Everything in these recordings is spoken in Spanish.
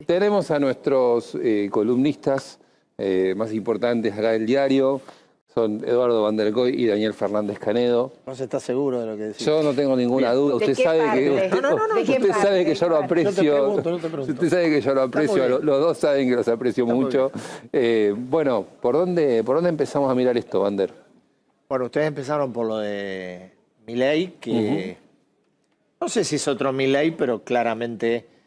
Tenemos a nuestros columnistas más importantes acá del diario. Son Eduardo Van der Goy y Daniel Fernández Canedo. ¿No se está seguro de lo que decís? Yo no tengo ninguna duda. Usted sabe que yo lo aprecio. Usted sabe que yo lo aprecio. Los dos saben que los aprecio mucho. Bueno, ¿por dónde empezamos a mirar esto, Van der? Bueno, ustedes empezaron por lo de Milei, que no sé si es otro Milei, pero claramente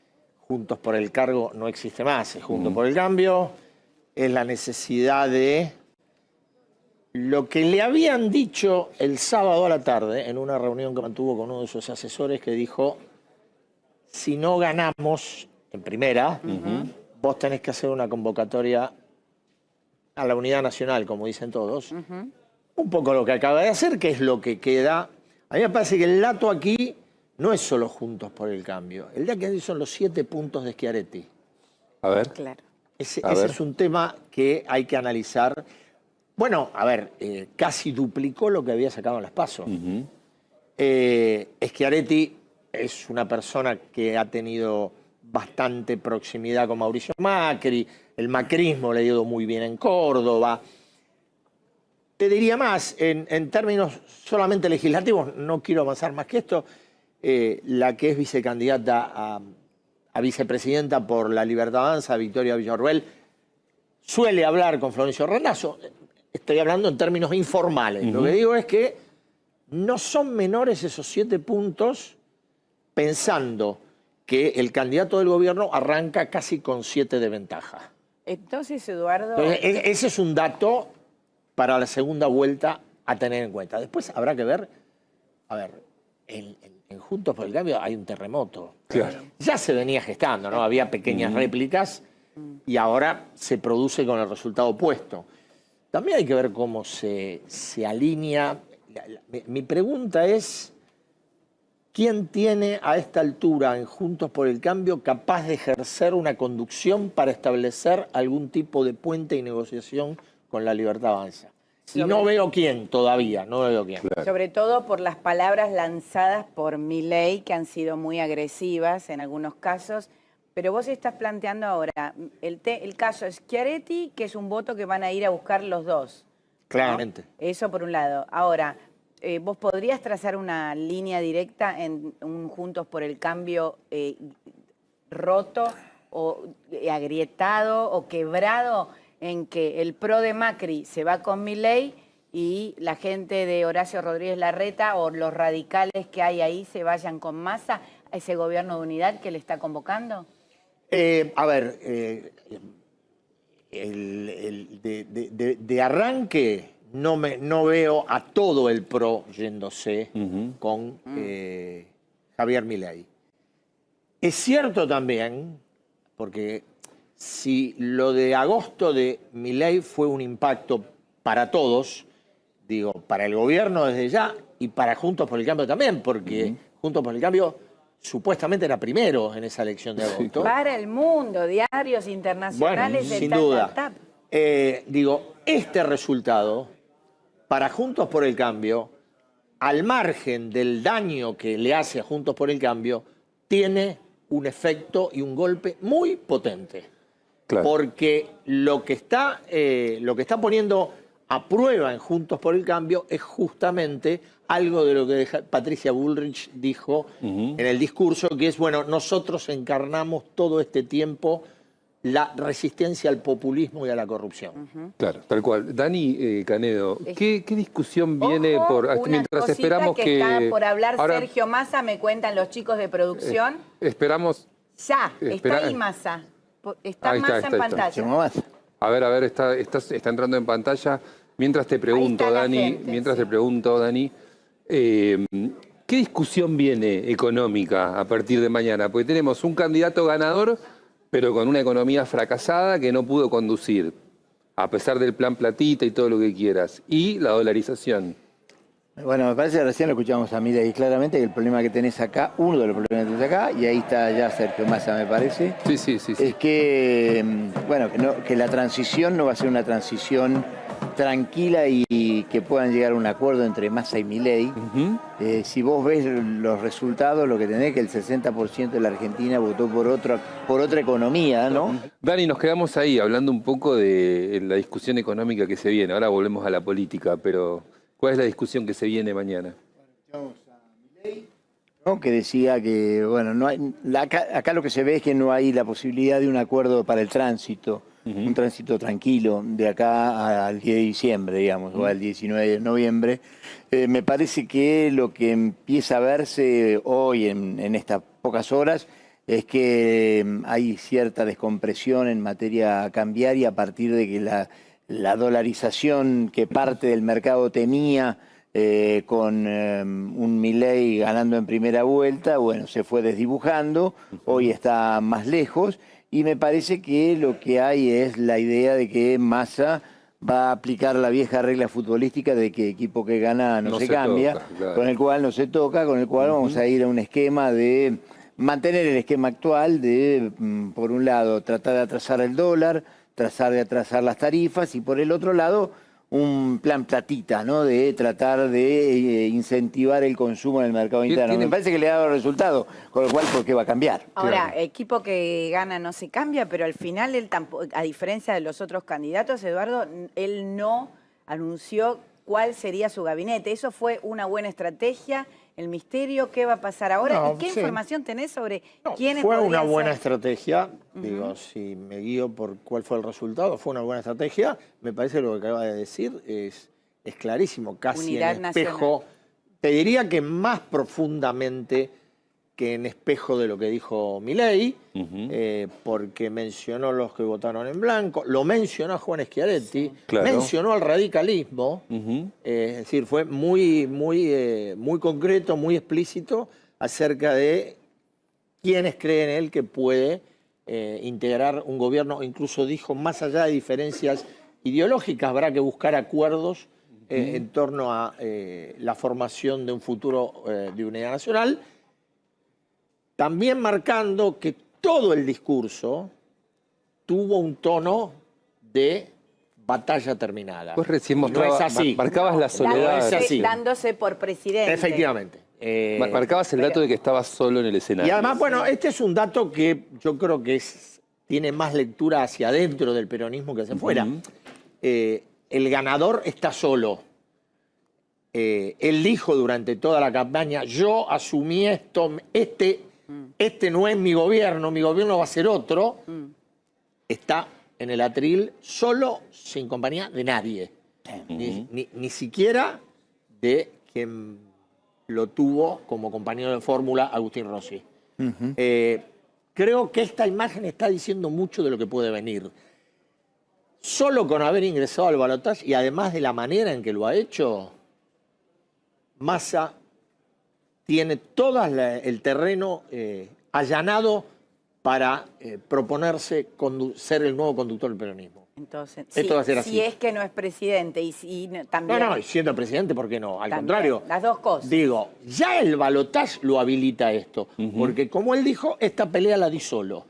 Juntos por el Cargo no existe más. Es Juntos por el Cambio. Es la necesidad de lo que le habían dicho el sábado a la tarde en una reunión que mantuvo con uno de sus asesores, que dijo: si no ganamos en primera, vos tenés que hacer una convocatoria a la unidad nacional, como dicen todos. Un poco lo que acaba de hacer, que es lo que queda. A mí me parece que el dato aquí no es solo Juntos por el Cambio. El dato aquí son los 7 puntos de Schiaretti. A ver. Claro. Ese es un tema que hay que analizar. Bueno, a ver, casi duplicó lo que había sacado en las PASO. Schiaretti es una persona que ha tenido bastante proximidad con Mauricio Macri. El macrismo le ha ido muy bien en Córdoba. Te diría más, en términos solamente legislativos, no quiero avanzar más que esto, la que es vicecandidata a vicepresidenta por La Libertad Avanza, Victoria Villarruel, suele hablar con Florencio Randazzo. Estoy hablando en términos informales. Lo que digo es que no son menores esos 7 puntos, pensando que el candidato del gobierno arranca casi con 7 de ventaja. Entonces, Eduardo... Entonces, ese es un dato para la segunda vuelta a tener en cuenta. Después habrá que ver, a ver, en Juntos por el Cambio hay un terremoto. Claro. Ya se venía gestando, ¿no? Había pequeñas réplicas y ahora se produce con el resultado opuesto. También hay que ver cómo se alinea. Mi pregunta es, ¿quién tiene a esta altura en Juntos por el Cambio capaz de ejercer una conducción para establecer algún tipo de puente y negociación con La Libertad Avanza? Y no veo quién todavía, no veo quién. Claro. Sobre todo por las palabras lanzadas por Milei, que han sido muy agresivas en algunos casos. Pero vos estás planteando ahora el caso Schiaretti, que es un voto que van a ir a buscar los dos. Claramente. ¿No? Eso por un lado. Ahora, ¿vos podrías trazar una línea directa en un Juntos por el Cambio roto o agrietado o quebrado, en que el PRO de Macri se va con Milei y la gente de Horacio Rodríguez Larreta o los radicales que hay ahí se vayan con Massa a ese gobierno de unidad que le está convocando? A ver, de arranque no veo a todo el PRO yéndose con Javier Milei. Es cierto también, porque si lo de agosto de Milei fue un impacto para todos, digo, para el gobierno desde ya y para Juntos por el Cambio también, porque Juntos por el Cambio supuestamente era primero en esa elección de agosto. Para el mundo, diarios internacionales. Bueno, sin duda. Digo, este resultado, para Juntos por el Cambio, al margen del daño que le hace a Juntos por el Cambio, tiene un efecto y un golpe muy potente. Claro. Porque lo que está poniendo a prueba en Juntos por el Cambio es justamente algo de lo que Patricia Bullrich dijo en el discurso, que es, bueno, nosotros encarnamos todo este tiempo la resistencia al populismo y a la corrupción. Claro, tal cual. Dani Canedo, ¿qué discusión viene mientras esperamos que... está por hablar ahora, Sergio Massa, me cuentan los chicos de producción. Esperamos... Ya, está ahí Massa. Está Massa en pantalla. A ver, está entrando en pantalla. Mientras te pregunto, Dani, ¿qué discusión viene económica a partir de mañana? Porque tenemos un candidato ganador, pero con una economía fracasada que no pudo conducir, a pesar del plan platita y todo lo que quieras, y la dolarización. Bueno, me parece que recién lo escuchamos a Milei claramente, que el problema que tenés acá, uno de los problemas que tenés acá, y ahí está ya Sergio Massa, me parece, sí. es que, bueno, que la transición no va a ser una transición tranquila y que puedan llegar a un acuerdo entre Massa y Milei. Si vos ves los resultados, lo que tenés es que el 60% de la Argentina votó por otra economía, ¿no? Dani, nos quedamos ahí hablando un poco de la discusión económica que se viene. Ahora volvemos a la política, pero ¿cuál es la discusión que se viene mañana? ¿No? Que decía que, bueno, no hay, acá lo que se ve es que no hay la posibilidad de un acuerdo para el tránsito, un tránsito tranquilo de acá al 10 de diciembre, digamos, o al 19 de noviembre. Me parece que lo que empieza a verse hoy en estas pocas horas es que hay cierta descompresión en materia cambiaria a partir de que la dolarización que parte del mercado temía con un Milei ganando en primera vuelta, bueno, se fue desdibujando, hoy está más lejos y me parece que lo que hay es la idea de que Massa va a aplicar la vieja regla futbolística de que equipo que gana no se cambia, toca, claro. con el cual no se toca, con el cual vamos a ir a un esquema de mantener el esquema actual de, por un lado, tratar de atrasar el dólar, tratar de atrasar las tarifas y por el otro lado un plan platita, ¿no? De tratar de incentivar el consumo en el mercado interno. Me parece que le ha dado resultado, con lo cual, ¿por qué va a cambiar? Ahora, Claro. equipo que gana no se cambia, pero al final él tampoco, a diferencia de los otros candidatos, Eduardo, él no anunció cuál sería su gabinete. Eso fue una buena estrategia. El misterio, ¿qué va a pasar ahora? No, ¿Y qué sí. información tenés sobre No, quiénes fue una podrían buena ser? estrategia, digo, si me guío por cuál fue el resultado, fue una buena estrategia. Me parece que lo que acaba de decir es clarísimo, casi Unidad en espejo. nacional. Te diría que más profundamente que en espejo de lo que dijo Milei, porque mencionó los que votaron en blanco, lo mencionó a Juan Schiaretti, Claro. mencionó al radicalismo, es decir, fue muy concreto, muy explícito acerca de quiénes creen él que puede integrar un gobierno. Incluso dijo, más allá de diferencias ideológicas, habrá que buscar acuerdos en torno a la formación de un futuro de unidad nacional, también marcando que todo el discurso tuvo un tono de batalla terminada. Vos recién No mostrabas, es así. marcabas la soledad. es así. Dándose por presidente. Efectivamente. Marcabas el dato de que estabas solo en el escenario. Y además, bueno, este es un dato que yo creo que tiene más lectura hacia adentro del peronismo que hacia afuera. El ganador está solo. Él dijo durante toda la campaña, yo asumí esto, este no es mi gobierno va a ser otro. Está en el atril solo, sin compañía de nadie. Ni siquiera de quien lo tuvo como compañero de fórmula, Agustín Rossi. Creo que esta imagen está diciendo mucho de lo que puede venir. Solo con haber ingresado al balotaje y además de la manera en que lo ha hecho, Massa tiene todo el terreno allanado para proponerse ser el nuevo conductor del peronismo. Entonces, Esto va a ser así. si es que no es presidente y también... No, y siendo presidente, ¿por qué no? Al también, contrario. las dos cosas. Digo, ya el balotaje lo habilita esto. Porque como él dijo, esta pelea la di solo.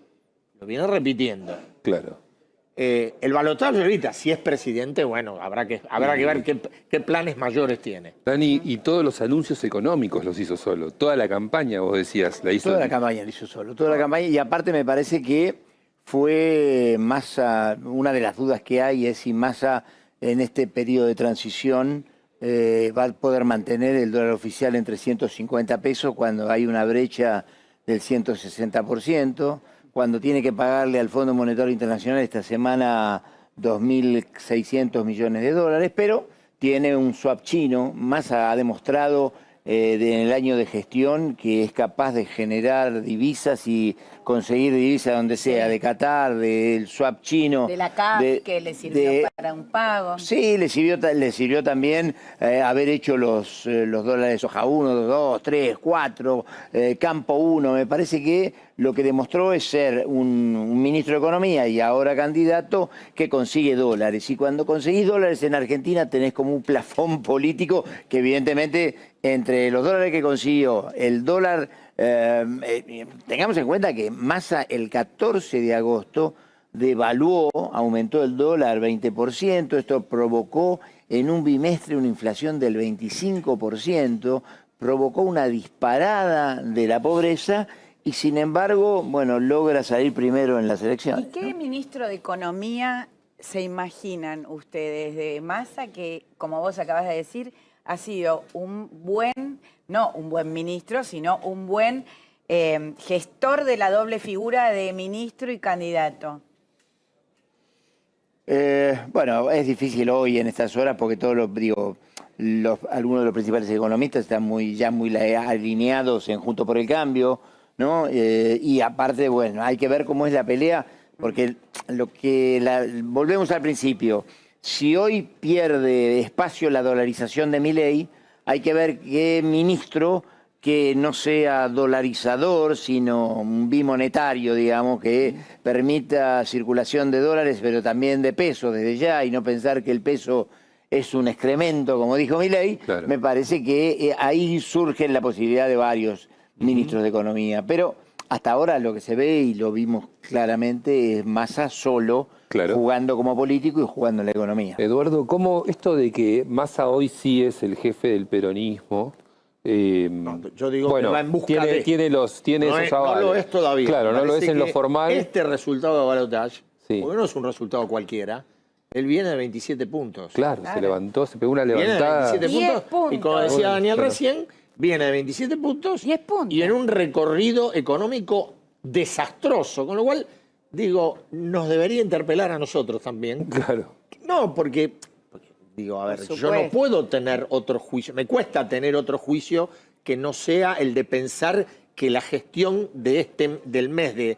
Lo viene repitiendo. Claro. El balotaje lo habilita. Si es presidente, bueno, habrá que ver qué planes mayores tiene. Dani, y todos los anuncios económicos los hizo solo. Toda la campaña, vos decías, la hizo. Toda la campaña lo hizo solo, toda la campaña. Y aparte me parece que fue Massa, una de las dudas que hay es si Massa en este periodo de transición va a poder mantener el dólar oficial en 350 pesos cuando hay una brecha del 160%, cuando tiene que pagarle al Fondo Monetario Internacional esta semana 2.600 millones de dólares, pero tiene un swap chino. Massa ha demostrado en el año de gestión que es capaz de generar divisas y conseguir divisas donde sea, de Qatar, del swap chino. De la CAF, que le sirvió para un pago. Sí, le sirvió también haber hecho los dólares soja 1, 2, 3, 4, campo 1. Me parece que lo que demostró es ser un ministro de Economía y ahora candidato que consigue dólares. Y cuando conseguís dólares en Argentina tenés como un plafón político que evidentemente entre los dólares que consiguió, el dólar... tengamos en cuenta que Massa el 14 de agosto devaluó, aumentó el dólar 20%, esto provocó en un bimestre una inflación del 25%, provocó una disparada de la pobreza y sin embargo, bueno, logra salir primero en las elecciones. ¿Y qué ministro de Economía se imaginan ustedes de Massa que, como vos acabas de decir, ha sido un buen, no un buen ministro, sino un buen gestor de la doble figura de ministro y candidato? Bueno, es difícil hoy en estas horas porque todos algunos de los principales economistas están ya muy alineados en Juntos por el Cambio, ¿no? Y aparte, bueno, hay que ver cómo es la pelea, porque volvemos al principio. Si hoy pierde espacio la dolarización de Milei, hay que ver qué ministro que no sea dolarizador, sino un bimonetario, digamos, que permita circulación de dólares, pero también de pesos desde ya, y no pensar que el peso es un excremento, como dijo Milei. Claro. Me parece que ahí surge la posibilidad de varios ministros de Economía. Pero hasta ahora lo que se ve, y lo vimos claramente, es Massa solo, Claro. jugando como político y jugando en la economía. Eduardo, ¿cómo esto de que Massa hoy sí es el jefe del peronismo? Yo digo bueno, que va en busca tiene, de... tiene No esos es- avales. No lo es todavía. Claro, no lo Parece es en lo que formal. Este resultado de balotaje, Sí. porque no es un resultado cualquiera, él viene de 27 puntos. Claro, se levantó, se pegó una Viene de levantada. 27 10 puntos. Y como puntos. decía Daniel Claro. recién, viene de 27 puntos. 10 puntos. Y en un recorrido económico desastroso. Con lo cual, digo, nos debería interpelar a nosotros también. Claro. No, porque digo, a ver, Por yo no supuesto. puedo tener otro juicio. Me cuesta tener otro juicio que no sea el de pensar que la gestión del mes de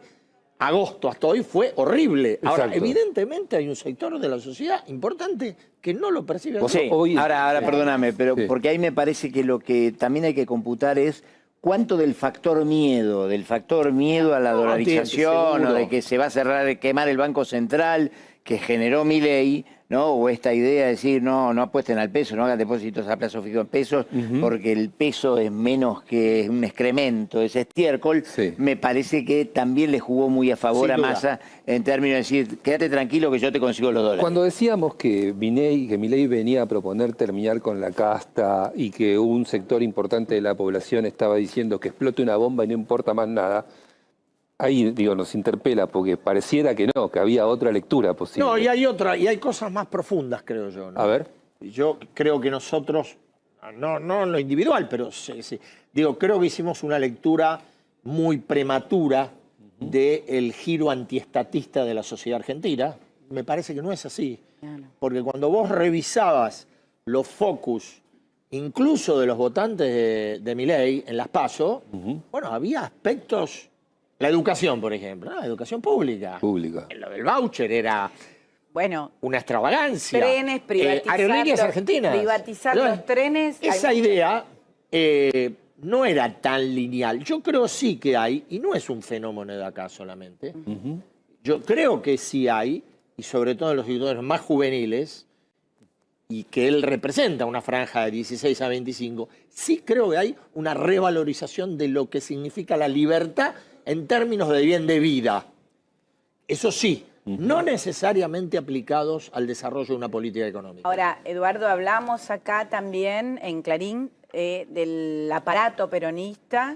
agosto hasta hoy fue horrible. Ahora, Exacto. evidentemente hay un sector de la sociedad importante que no lo percibe así. Sí, Hoy- ahora perdóname, pero Sí. porque ahí me parece que lo que también hay que computar es cuánto del factor miedo a la dolarización seguro. o de que se va a cerrar, quemar el Banco Central que generó Milei, ¿no? O esta idea de decir, no apuesten al peso, no hagan depósitos a plazo fijo en pesos, porque el peso es menos que un excremento, es estiércol. Sí. Me parece que también le jugó muy a favor Sin a duda. Massa en términos de decir, quédate tranquilo que yo te consigo los dólares. Cuando decíamos que Milei venía a proponer terminar con la casta y que un sector importante de la población estaba diciendo que explote una bomba y no importa más nada, ahí digo, nos interpela porque pareciera que no, que había otra lectura posible. No, y hay cosas más profundas, creo yo, ¿no? A ver. Yo creo que nosotros, no en lo individual, pero sí, digo, creo que hicimos una lectura muy prematura del giro antiestatista de la sociedad argentina. Me parece que no es así. Claro. Porque cuando vos revisabas los focus, incluso de los votantes de Milei en las PASO, bueno, había aspectos, la educación, por ejemplo, ¿no? La educación pública. Pública. Lo del voucher era Bueno, una extravagancia. trenes, privatizar, Aerolíneas argentinas. privatizar ¿No? los trenes. Esa hay- idea no era tan lineal. Yo creo sí que hay, y no es un fenómeno de acá solamente, yo creo que sí hay, y sobre todo en los sectores más juveniles, y que él representa una franja de 16 a 25, sí creo que hay una revalorización de lo que significa la libertad en términos de bien de vida. Eso sí, no necesariamente aplicados al desarrollo de una política económica. Ahora, Eduardo, hablamos acá también en Clarín del aparato peronista,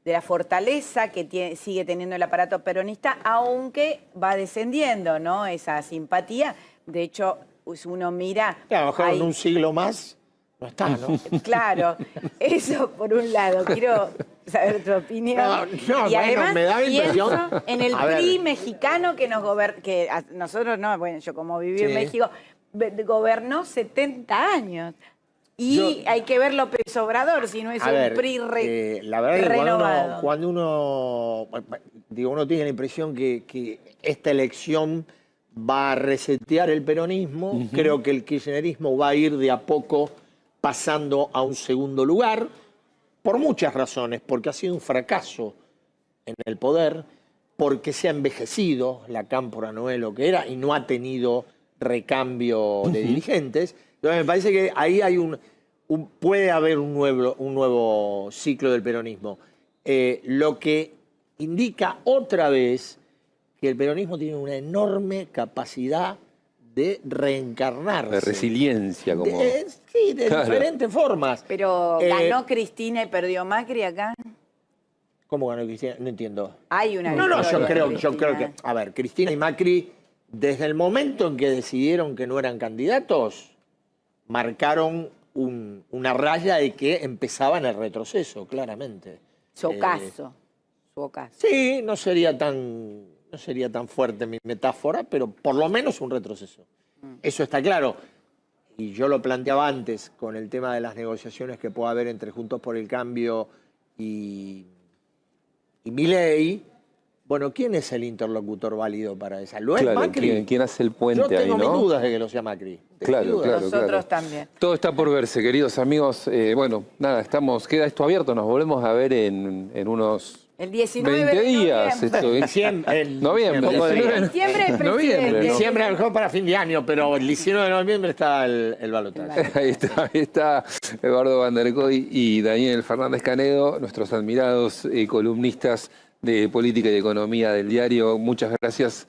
de la fortaleza que sigue teniendo el aparato peronista, aunque va descendiendo, ¿no? Esa simpatía. De hecho, si uno mira... Claro, a lo mejor en hay- un siglo más no está, ¿no? Claro, eso por un lado. Quiero saber tu opinión. No, y bueno, además me da la pienso impresión- en el A ver. PRI mexicano que nos gobernó, que nosotros no, bueno, yo como viví en Sí. México, gobernó 70 años. Y Yo- hay que ver López Obrador, si no es A un ver, PRI la verdad es que renovado. cuando uno tiene la impresión que esta elección va a resetear el peronismo, creo que el kirchnerismo va a ir de a poco pasando a un segundo lugar, por muchas razones, porque ha sido un fracaso en el poder, porque se ha envejecido la cámpora no es lo que era y no ha tenido recambio de dirigentes. Entonces me parece que ahí hay puede haber un nuevo ciclo del peronismo. Lo que indica otra vez que el peronismo tiene una enorme capacidad de reencarnarse. De resiliencia, como... Sí, de Claro. diferentes formas. Pero ganó Cristina y perdió Macri acá. ¿Cómo ganó Cristina? No entiendo. Hay una No, yo victoria creo, de yo creo que, Cristina. a ver, Cristina y Macri, desde el momento en que decidieron que no eran candidatos, marcaron una raya de que empezaban el retroceso, claramente. Su ocaso. Su ocaso. Sí, no sería tan fuerte mi metáfora, pero por lo menos un retroceso. Eso está claro. Y yo lo planteaba antes con el tema de las negociaciones que pueda haber entre Juntos por el Cambio y Milei. Bueno, ¿quién es el interlocutor válido para esa? ¿Lo es Claro, Macri? ¿quién hace el puente Yo tengo ahí, mis no? dudas de que lo sea Macri. Tengo Claro, mis dudas. claro. Nosotros también. Todo está por verse, queridos amigos. Bueno, nada, queda esto abierto. Nos volvemos a ver en unos El 19 20 de días. noviembre. Noviembre. Poco de- En diciembre es Noviembre, presidente. ¿no? Diciembre a lo mejor para fin de año, pero el 19 de noviembre está el balotaje. Ahí está Eduardo Van der Koy y Daniel Fernández Canedo, nuestros admirados columnistas de política y economía del diario. Muchas gracias